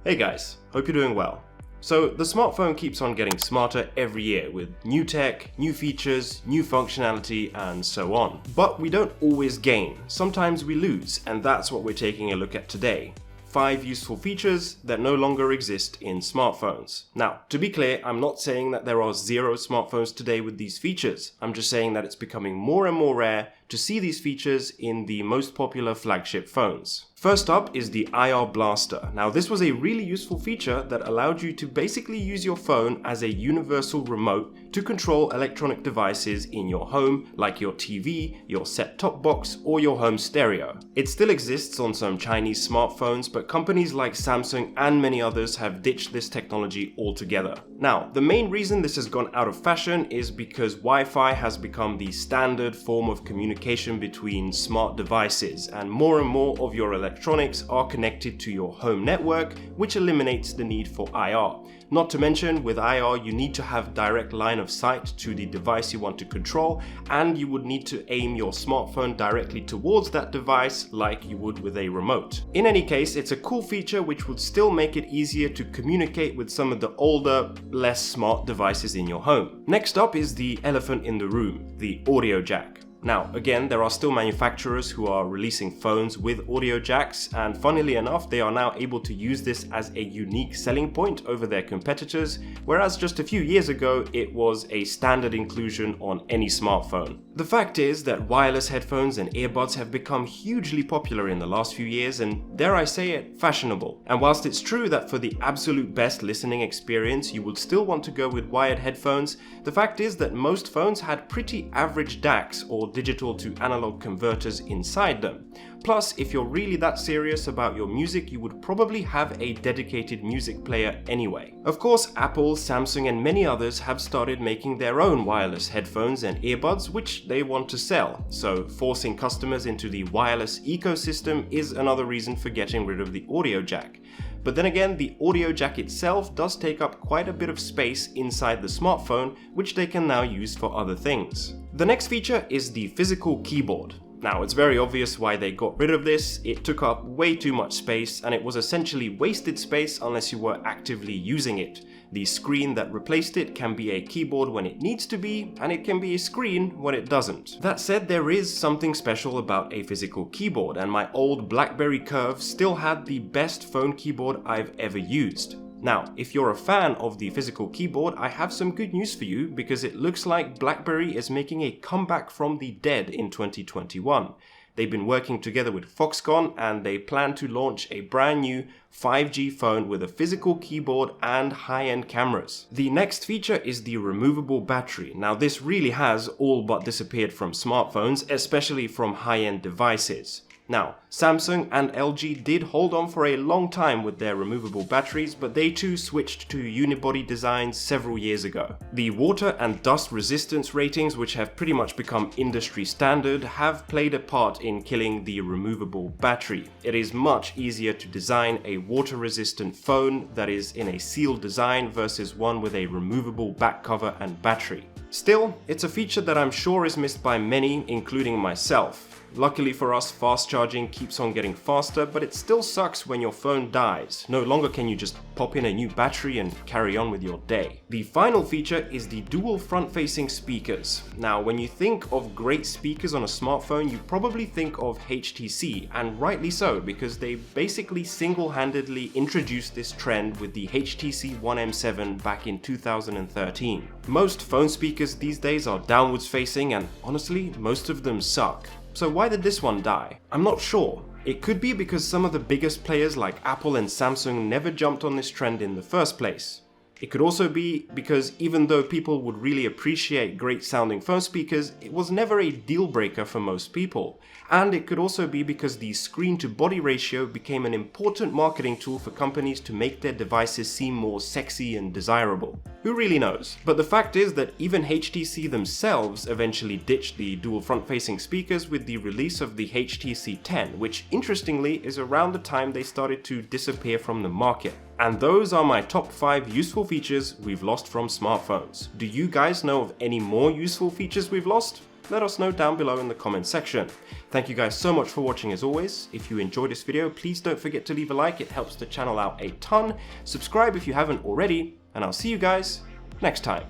Hey guys, hope you're doing well. So the smartphone keeps on getting smarter every year with new tech, new features, new functionality and so on. But we don't always gain, sometimes we lose, and that's what we're taking a look at today. 5 useful features that no longer exist in smartphones. Now, to be clear, I'm not saying that there are 0 smartphones today with these features. I'm just saying that it's becoming more and more rare to see these features in the most popular flagship phones. First up is the IR Blaster. Now, this was a really useful feature that allowed you to basically use your phone as a universal remote to control electronic devices in your home, like your TV, your set-top box, or your home stereo. It still exists on some Chinese smartphones, but companies like Samsung and many others have ditched this technology altogether. Now, the main reason this has gone out of fashion is because Wi-Fi has become the standard form of communication between smart devices, and more of your electronics are connected to your home network, which eliminates the need for IR. Not to mention, with IR you need to have direct line of sight to the device you want to control, and you would need to aim your smartphone directly towards that device like you would with a remote. In any case, it's a cool feature which would still make it easier to communicate with some of the older, less smart devices in your home. Next up is the elephant in the room, the audio jack. Now, again, there are still manufacturers who are releasing phones with audio jacks, and funnily enough, they are now able to use this as a unique selling point over their competitors, whereas just a few years ago, it was a standard inclusion on any smartphone. The fact is that wireless headphones and earbuds have become hugely popular in the last few years and, dare I say it, fashionable. And whilst it's true that for the absolute best listening experience, you would still want to go with wired headphones, the fact is that most phones had pretty average DACs or digital to analog converters inside them. Plus, if you're really that serious about your music, you would probably have a dedicated music player anyway. Of course, Apple, Samsung and many others have started making their own wireless headphones and earbuds which they want to sell, so forcing customers into the wireless ecosystem is another reason for getting rid of the audio jack. But then again, the audio jack itself does take up quite a bit of space inside the smartphone, which they can now use for other things. The next feature is the physical keyboard. Now, it's very obvious why they got rid of this. It took up way too much space and it was essentially wasted space unless you were actively using it. The screen that replaced it can be a keyboard when it needs to be, and it can be a screen when it doesn't. That said, there is something special about a physical keyboard, and my old BlackBerry Curve still had the best phone keyboard I've ever used. Now, if you're a fan of the physical keyboard, I have some good news for you because it looks like BlackBerry is making a comeback from the dead in 2021. They've been working together with Foxconn and they plan to launch a brand new 5G phone with a physical keyboard and high-end cameras. The next feature is the removable battery. Now, this really has all but disappeared from smartphones, especially from high-end devices. Now, Samsung and LG did hold on for a long time with their removable batteries, but they too switched to unibody designs several years ago. The water and dust resistance ratings, which have pretty much become industry standard, have played a part in killing the removable battery. It is much easier to design a water-resistant phone that is in a sealed design versus one with a removable back cover and battery. Still, it's a feature that I'm sure is missed by many, including myself. Luckily for us, fast charging keeps on getting faster, but it still sucks when your phone dies. No longer can you just pop in a new battery and carry on with your day. The final feature is the dual front-facing speakers. Now, when you think of great speakers on a smartphone, you probably think of HTC, and rightly so, because they basically single-handedly introduced this trend with the HTC One M7 back in 2013. Most phone speakers these days are downwards facing, and honestly, most of them suck. So why did this one die? I'm not sure. It could be because some of the biggest players like Apple and Samsung never jumped on this trend in the first place. It could also be because even though people would really appreciate great sounding phone speakers, it was never a deal breaker for most people. And it could also be because the screen to body ratio became an important marketing tool for companies to make their devices seem more sexy and desirable. Who really knows? But the fact is that even HTC themselves eventually ditched the dual front-facing speakers with the release of the HTC 10, which interestingly is around the time they started to disappear from the market. And those are my top 5 useful features we've lost from smartphones. Do you guys know of any more useful features we've lost? let us know down below in the comment section. Thank you guys so much for watching as always. If you enjoyed this video, please don't forget to leave a like, it helps the channel out a ton. Subscribe if you haven't already, and I'll see you guys next time.